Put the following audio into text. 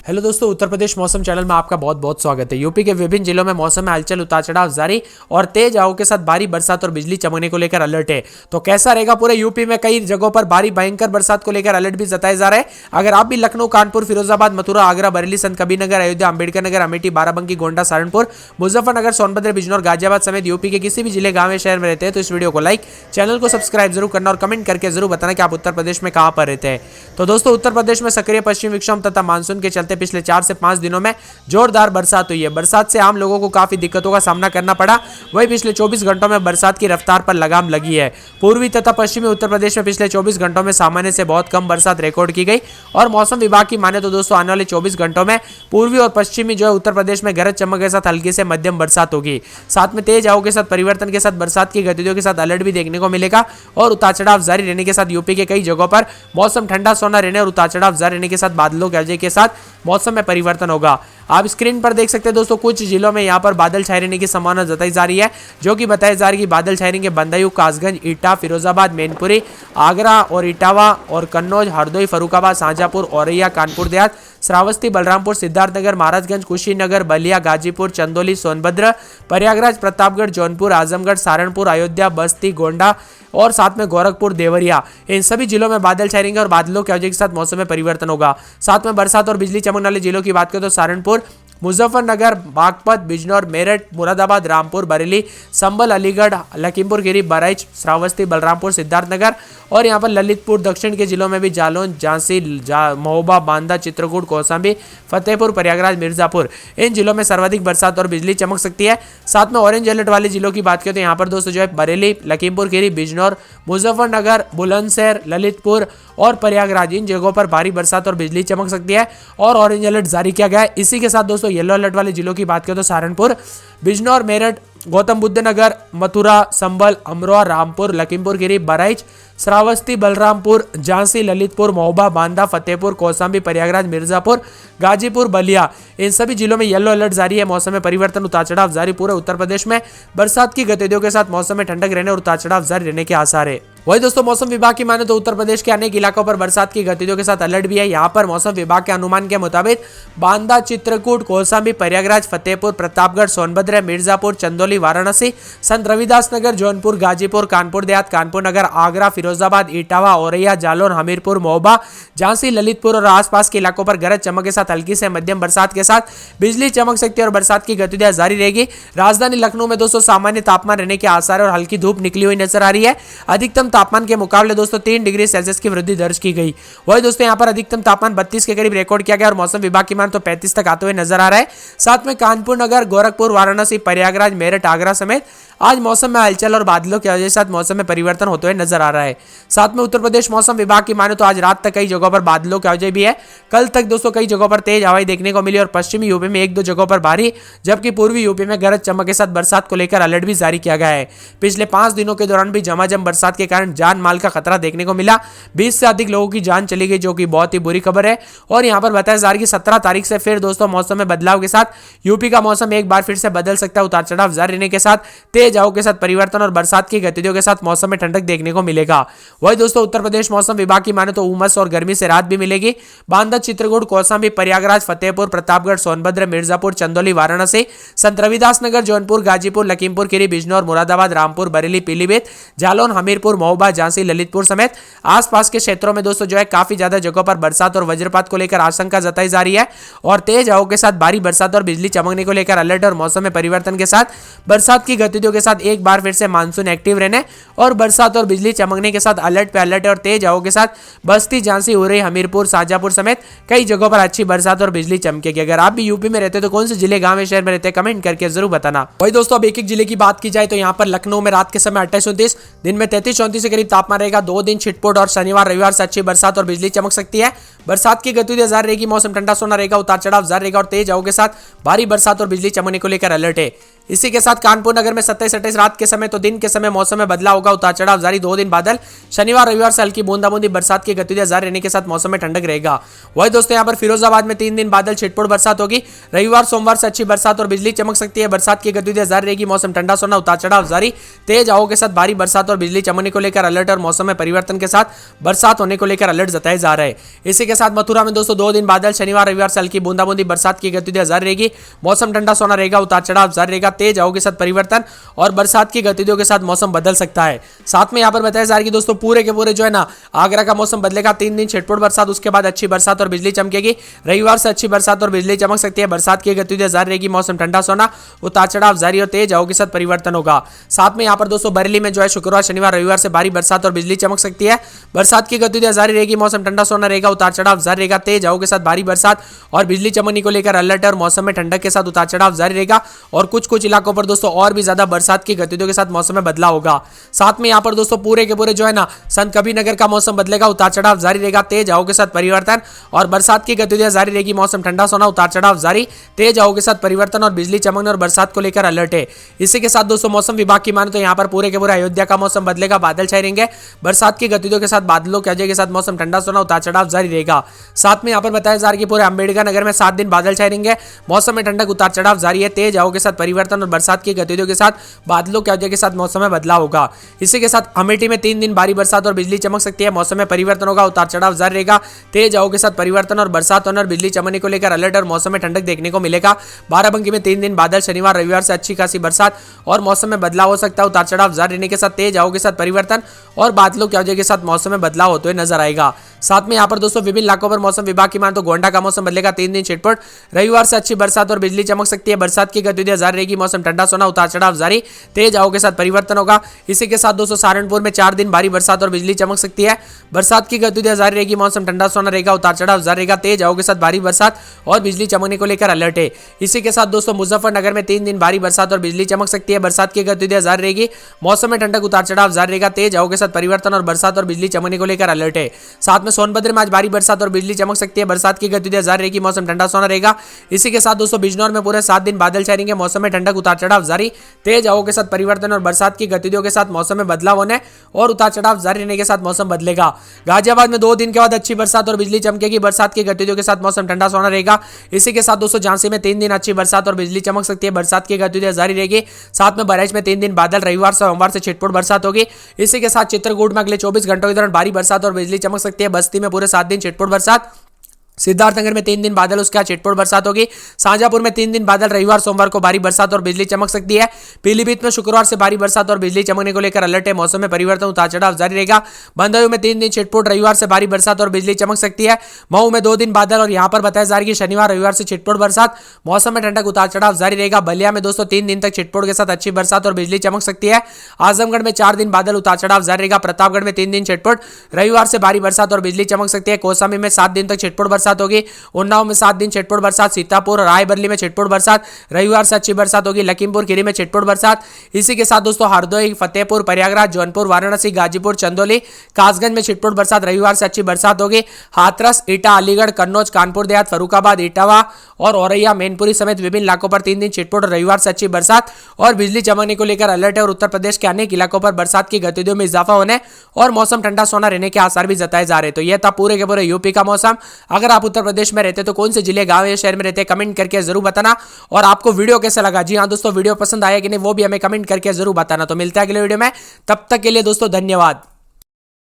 Hello दोस्तों, उत्तर प्रदेश मौसम channel में आपका बहुत बहुत स्वागत है। यूपी के विभिन्न जिलों में मौसम में हलचल, उतार चढ़ाव जारी और तेज हवाओं के साथ भारी बरसात और बिजली चमकने को लेकर अलर्ट है। तो कैसा रहेगा पूरे यूपी में? कई जगहों पर भारी भयंकर बरसात को लेकर अलर्ट भी जताए जा रहे हैं। अगर आप भी लखनऊ, कानपुर, फिरोजाबाद, मथुरा, आगरा, बरेली, संत कबीरनगर, अयोध्या, अंबेडकर नगर, अमेठी, बाराबंकी, गोंडा, सहारनपुर, मुजफ्फरनगर, सोनभद्र, बिजनौर, गाजियाबाद समेत यूपी के किसी भी जिले, गांव या शहर में रहते हैं तो इस वीडियो को लाइक, चैनल को सब्सक्राइब जरूर करना और कमेंट करके जरूर बताना कि आप उत्तर प्रदेश में कहां पर रहते हैं। तो दोस्तों, उत्तर प्रदेश में सक्रिय पश्चिमी विक्षोभ तथा मानसून के चलते पिछले 4 से 5 दिनों में जोरदार बरसात हुई है। बरसात से आम लोगों को काफी दिक्कतों का सामना करना पड़ा। वहीं पिछले 24 घंटों में बरसात की रफ्तार पर लगाम लगी है। पूर्वी तथा पश्चिमी उत्तर प्रदेश में पिछले 24 घंटों में सामान्य से बहुत कम बरसात रिकॉर्ड की गई और मौसम विभाग की माने तो दोस्तों आने वाले 24 घंटों में पूर्वी और पश्चिमी जो है उत्तर प्रदेश में गरज चमक के साथ हल्की से मध्यम बरसात होगी। साथ में तेज हवाओं के साथ परिवर्तन के साथ बरसात की गतिविधियों के साथ अलर्ट भी देखने को मिलेगा और उतार चढ़ाव जारी रहने के साथ यूपी के कई जगहों पर मौसम ठंडा सोना रहने और उतार चढ़ाव जारी रहने के साथ बादलों के अर्जे के साथ मौसम में परिवर्तन होगा। आप स्क्रीन पर देख सकते हैं दोस्तों, कुछ जिलों में यहाँ पर बादल छाए रहने की संभावना जताई जा रही है, जो कि बताया जा रही है कि बादल छाए रहेंगे बदायूं, कासगंज, ईटा, फिरोजाबाद, मैनपुरी, आगरा और इटावा और कन्नौज, हरदोई, फर्रुखाबाद, शाहजहांपुर, औरैया, कानपुर देहात, श्रावस्ती, बलरामपुर, सिद्धार्थनगर, महाराजगंज, कुशीनगर, बलिया, गाजीपुर, चंदौली, सोनभद्र, प्रयागराज, प्रतापगढ़, जौनपुर, आजमगढ़, सहारनपुर, अयोध्या, बस्ती, गोंडा और साथ में गोरखपुर, देवरिया, इन सभी जिलों में बादल छाए रहेंगे और बादलों के वजह के साथ मौसम में परिवर्तन होगा। साथ में बरसात और बिजली चमकने वाले जिलों की बात करें तो सहारनपुर, मुजफ्फरनगर, बागपत, बिजनौर, मेरठ, मुरादाबाद, रामपुर, बरेली, संभल, अलीगढ़, लखीमपुर खीरी, बहराइच, श्रावस्ती, बलरामपुर, सिद्धार्थनगर और यहाँ पर ललितपुर, दक्षिण के जिलों में भी जालौन, झांसी, महोबा, बांदा, चित्रकूट, कौशाम्बी, फतेहपुर, प्रयागराज, मिर्जापुर, इन जिलों में सर्वाधिक बरसात और बिजली चमक सकती है। साथ में ऑरेंज अलर्ट वाले जिलों की बात करें तो यहाँ पर दोस्तों जो है बरेली, लखीमपुर खीरी, बिजनौर, मुजफ्फरनगर, बुलंदशहर, ललितपुर और प्रयागराज, इन जगहों पर भारी बरसात और बिजली चमक सकती है और ऑरेंज अलर्ट जारी किया गया है। इसी के साथ दोस्तों येलो अलर्ट वाले जिलों की बात करें तो सहारनपुर, बिजनौर, मेरठ, गौतम बुद्ध नगर, मथुरा, संभल, अमरोहा, रामपुर, लखीमपुर खीरी, बहराइच, श्रावस्ती, बलरामपुर, झांसी, ललितपुर, महोबा, बांदा, फतेहपुर, कौशाम्बी, प्रयागराज, मिर्जापुर, गाजीपुर, बलिया, इन सभी जिलों में येलो अलर्ट जारी है। मौसम में परिवर्तन, उतार चढ़ाव जारी। पूरे उत्तर प्रदेश में बरसात की गतिविधियों के साथ मौसम में ठंडक रहने और उतार चढ़ाव जारी रहने के आसार है। वही दोस्तों, मौसम विभाग की माने तो उत्तर प्रदेश के अनेक इलाकों पर बरसात की गतिविधियों के साथ अलर्ट भी है। यहाँ पर मौसम विभाग के अनुमान के मुताबिक बांदा, चित्रकूट, कौशाम्बी, प्रयागराज, फतेहपुर, प्रतापगढ़, सोनभद्र, मिर्जापुर, चंदौली, वाराणसी, संत रविदास नगर, जौनपुर, गाजीपुर, कानपुर देहात, कानपुर नगर, आगरा, फिरोजाबाद, इटावा, औरैया, जालौन, हमीरपुर, महोबा, झांसी, ललितपुर और आसपास के इलाकों पर गरज चमक के साथ हल्की से मध्यम बरसात के साथ बिजली चमक सकती है और बरसात की गतिविधियां जारी रहेगी। राजधानी लखनऊ में दोस्तों सामान्य तापमान रहने के आसार और हल्की धूप निकली हुई नजर आ रही है। अधिकतम तापमान के मुकाबले दोस्तों 3 डिग्री सेल्सियस की वृद्धि दर्ज की गई। वही दोस्तों यहाँ पर अधिकतम तापमान 32 के करीब रिकॉर्ड किया गया और मौसम विभाग की मान तो 35 तक आते हुए नजर आ रहा है। साथ में कानपुर नगर, गोरखपुर, वाराणसी, प्रयागराज, मेरठ, आगरा समेत आज मौसम में हलचल और बादलों की वजह के साथ मौसम में परिवर्तन होते हुए नजर आ रहा है। साथ में उत्तर प्रदेश मौसम विभाग की माने तो आज रात तक कई जगहों पर बादलों की वजह भी है। कल तक दोस्तों कई जगहों पर तेज हवाएं देखने को मिली और पश्चिमी यूपी में 1-2 जगहों पर भारी, जबकि पूर्वी यूपी में गरज चमक के साथ बरसात को लेकर अलर्ट भी जारी किया गया है। पिछले 5 दिनों के दौरान भी झमाझम बरसात के कारण जान माल का खतरा देखने को मिला। 20 से अधिक लोगों की जान चली गई, जो कि बहुत ही बुरी खबर है। और यहाँ पर बताया जा रहा है कि 17 तारीख से फिर दोस्तों मौसम में बदलाव के साथ यूपी का मौसम एक बार फिर से बदल सकता है। उतार चढ़ाव जारी रहने के साथ तेज हवाओं के साथ परिवर्तन और बरसात की गतिविधियों के साथ मौसम में ठंडक देखने को मिलेगा। वही दोस्तों उत्तर प्रदेश मौसम विभाग की माने तो उमस और गर्मी से राहत भी मिलेगी। बांदा, चित्रकूट, कौशाम्बी, प्रयागराज, फतेहपुर, प्रतापगढ़, सोनभद्र, मिर्जापुर, चंदौली, वाराणसी, संत रविदास नगर, जौनपुर, गाजीपुर, लखीमपुर खीरी, बिजनौर, मुरादाबाद, रामपुर, बरेली, पीलीभीत, जालौन, हमीरपुर, महोबा, झांसी, ललितपुर समेत आसपास के क्षेत्रों में दोस्तों जो है काफी ज्यादा जगहों पर बरसात और वज्रपात को लेकर आशंका जताई जा रही है और तेज हवाओं के साथ भारी बरसात और बिजली चमकने को लेकर अलर्ट और मौसम में परिवर्तन के साथ बरसात की गतिविधियों के साथ एक बार फिर से मानसून एक्टिव रहने और बरसात और बिजली चमकने के साथ अलर्ट पे अलर्ट और तेज हवाओं के साथ बस्ती, झांसी, उरई, हमीरपुर, शाहजहांपुर समेत कई जगहों पर अच्छी बरसात और बिजली चमकेगी। अगर आप भी यूपी में रहते तो कौन से जिले, गांव या शहर में रहते हैं कमेंट करके जरूर बताना। वही दोस्तों अब एक जिले की बात की जाए तो यहाँ पर लखनऊ में रात के समय 28-29, दिन में 33-34 के करीब तापमान रहेगा। 2 दिन छिटपुट और शनिवार रविवार से अच्छी बरसात और बिजली चमक सकती है। बरसात की गतिविधियां जारी रहेगी, मौसम ठंडा सोना रहेगा, उतार चढ़ाव जारी रहेगा और तेज हवाओं के साथ भारी बरसात और बिजली चमकने को लेकर अलर्ट है। इसी के साथ कानपुर नगर में 27-28 रात के समय तो दिन के समय मौसम में बदलाव होगा, उतार चढ़ाव जारी। 2 दिन बादल, शनिवार रविवार से हल्की बूंदाबूंदी बरसात की गतिविधियां जारी रहने के साथ मौसम में ठंडक रहेगा। वही दोस्तों यहाँ पर फिरोजाबाद में 3 दिन बादल, छिटपुट बरसात होगी। रविवार सोमवार से अच्छी बरसात और बिजली चमक सकती है। बरसात की गतिविधियां जारी रहेगी, मौसम ठंडा सोना, उतार चढ़ाव जारी। तेज हवाओं के साथ भारी बरसात और बिजली चमकने को लेकर अलर्ट और मौसम में परिवर्तन के साथ बरसात होने को लेकर अलर्ट जताया जा रहा है। इसी के के साथ मथुरा में दोस्तों 2 दिन बादल, शनिवार रविवार से हल्की बूंदाबूंदी बरसात की गतिविधियां जारी रहेगी। मौसम ठंडा सोना रहेगा, उतार चढ़ाव जारी रहेगा, तेज हवाओं के साथ परिवर्तन और बरसात की गतिविधियों के साथ मौसम बदल सकता है। साथ में यहाँ पर बताया जा रहा है कि दोस्तों पूरे के पूरे जो है ना आगरा का मौसम बदलेगा। 3 दिन छिटपुट बरसात, उसके बाद अच्छी बरसात और बिजली चमकेगी। रविवार से अच्छी बरसात और बिजली चमक सकती है। बरसात की गतिविधियां जारी रहेगी। मौसम ठंडा सोना, उतार चढ़ाव जारी और तेज हवाओं के साथ परिवर्तन होगा। साथ में यहाँ पर दोस्तों बरेली में जो है शुक्रवार शनिवार रविवार से भारी बरसात और बिजली चमक सकती है। बरसात की गतिविधियां जारी रहेगी। मौसम ठंडा सोना रहेगा, उतार चढ़ाव जारी रहेगा, तेज हवाओं के साथ भारी बरसात और बिजली चमकने को लेकर अलर्ट है और मौसम में ठंडक के साथ उतार चढ़ाव जारी रहेगा और कुछ इलाकों पर दोस्तों और भी ज्यादा बरसात की गतिविधियों के साथ मौसम में बदलाव होगा। साथ में यहाँ पर दोस्तों पूरे के पूरे जो है ना संत कबीर नगर का मौसम बदलेगा, उतार चढ़ाव जारी रहेगा, तेज हवाओं के साथ परिवर्तन और बरसात की गतिविधियां जारी रहेगी। मौसम ठंडा सोना, उतार चढ़ाव जारी, तेज हवाओं के साथ परिवर्तन और बिजली चमकने और बरसात को लेकर अलर्ट है। इसी के साथ दोस्तों मौसम विभाग की माने तो यहाँ पर पूरे के पूरे अयोध्या का मौसम बदलेगा, बादल छाए रहेंगे। बरसात की गतिविधियों के साथ बादलों की वजह के साथ मौसम ठंडा सोना, उतार चढ़ाव जारी रहेगा। साथ में यहाँ पर बताया जा रहा है कि पूरे अंबेडकर नगर में 7 दिन बादल छाए रहेंगे। मौसम में ठंडक, उतार चढ़ाव जारी है, तेज हवाओं के साथ परिवर्तन और बरसात की गतिविधियों के साथ बादलों की वजह के साथ मौसम में बदलाव होगा। इसी के साथ अमेठी में 3 दिन भारी बरसात और बिजली चमक सकती है। मौसम में परिवर्तन होगा, उतार चढ़ाव जारी रहेगा, तेज हवाओं के साथ परिवर्तन और बरसात होने और बिजली चमकने को लेकर अलर्ट और मौसम में ठंडक देखने को मिलेगा। बाराबंकी में 3 दिन बादल, शनिवार रविवार से अच्छी खासी बरसात और मौसम में बदलाव हो सकता है। उतार चढ़ाव जारी रहने के साथ तेज हवाओं के साथ परिवर्तन और बादलों की वजह के साथ मौसम में बदलाव होते हुए नजर आएगा। साथ में यहाँ पर दोस्तों विभिन्न इलाकों पर मौसम विभाग की माने तो गोंडा का मौसम बदलेगा। 3 दिन छिटपुट, रविवार से अच्छी बरसात और बिजली चमक सकती है। बरसात की गतिविधियां जारी रहेगी। मौसम ठंडा सोना, उतार चढ़ाव जारी, तेज हवाओं के साथ परिवर्तन होगा। इसी के साथ दोस्तों सहारनपुर में 4 दिन भारी बरसात और बिजली चमक सकती है। बरसात की गतिविधियां जारी रहेगी। मौसम ठंडा सोना रहेगा, उतार चढ़ाव जारी रहेगा, तेज हवाओं के साथ भारी बरसात और बिजली चमकने को लेकर अलर्ट है। इसी के साथ दोस्तों मुजफ्फरनगर में 3 दिन भारी बरसात और बिजली चमक सकती है। बरसात की गतिविधियां जारी रहेगी। मौसम में ठंडक, उतार चढ़ाव जारी रहेगा, तेज हवाओं के साथ परिवर्तन और बरसात और बिजली चमकने को लेकर अलर्ट है। साथ में सोनभद्र में आज भारी बरसात और बिजली चमक सकती है। बरसात की गतिविधियां जारी रहेगी। मौसम ठंडा सोना रहेगा। इसी के साथ दोस्तों बिजनौर में पूरे 7 दिन बादल छाएंगे। मौसम में ठंडक, उतार चढ़ाव जारी, तेज हवाओं के साथ परिवर्तन और बरसात की गतिविधियों के साथ मौसम में बदलाव होने और उतार चढ़ाव जारी रहने के साथ मौसम बदलेगा। गाजियाबाद में 2 दिन के बाद अच्छी बरसात और बिजली चमकेगी। बरसात की गतिविधियों के साथ मौसम ठंडा सोना रहेगा। इसी के साथ दोस्तों झांसी में 3 दिन अच्छी बरसात और बिजली चमक सकती है। बरसात की गतिविधियां जारी रहेगी। साथ में बहराइच में 3 दिन बादल, रविवार से सोमवार से छिटपुट बरसात होगी। इसी के साथ चित्रकूट में अगले 24 घंटों के दौरान भारी बरसात और बिजली चमक सकती है। बस्ती में पूरे 7 दिन छिटपुट बरसात। सिद्धार्थनगर में 3 दिन बादल, उसके बाद छिटपुट बरसात होगी। शाहजहांपुर में 3 दिन बादल, रविवार सोमवार को भारी बरसात और बिजली चमक सकती है। पीलीभीत में शुक्रवार से भारी बरसात और बिजली चमकने को लेकर अलर्ट है। मौसम में परिवर्तन, उतार चढ़ाव जारी रहेगा। बंदरदेव में 3 दिन छिटपुट, रविवार से भारी बरसात और बिजली चमक सकती है। मऊ में 2 दिन बादल और यहां पर बताया जा रहा है कि शनिवार रविवार से छिटपुट बरसात। मौसम में ठंडक, उतार चढ़ाव जारी रहेगा। बलिया में दोस्तों 3 दिन तक छिटपुट के साथ अच्छी बरसात और बिजली चमक सकती है। आजमगढ़ में 4 दिन बादल, उतार चढ़ाव जारी रहेगा। प्रतापगढ़ में 3 दिन छिटपुट, रविवार से भारी बरसात और बिजली चमक सकती है। कौसामी में 7 दिन तक छिटपुट बरसात होगी। उन्नाव में 7 दिन छिटपुट बरसात। सीतापुर और रायबरेली में छिटपुट बरसात, रविवार से अच्छी बरसात होगी। लखीमपुर खीरी में छिटपुट बरसात। इसी के साथ दोस्तों हरदोई, फतेहपुर, प्रयागराज, जौनपुर, वाराणसी, गाजीपुर, चंदौली, कासगंज में छिटपुट बरसात, रविवार से अच्छी बरसात होगी। हाथरस, एटा, अलीगढ़, कन्नौज, कानपुर देहात, फरुखाबाद, इटावा और औरैया, मैनपुरी समेत विभिन्न इलाकों पर 3 दिन छिटपुट और रविवार से अच्छी बरसात और बिजली चमकने को लेकर अलर्ट है। और उत्तर प्रदेश के अनेक इलाकों पर बरसात की गतिविधियों में इजाफा होने और मौसम ठंडा सोना रहने के आसार भी जताए जा रहे। तो यह था पूरे के पूरे यूपी का मौसम। अगर आप उत्तर प्रदेश में रहते तो कौन से जिले, गांव या शहर में रहते हैं, कमेंट करके जरूर बताना। और आपको वीडियो कैसा लगा, जी हाँ दोस्तों वीडियो पसंद आया कि नहीं वो भी हमें कमेंट करके जरूर बताना। तो मिलता है अगले वीडियो में, तब तक के लिए दोस्तों धन्यवाद।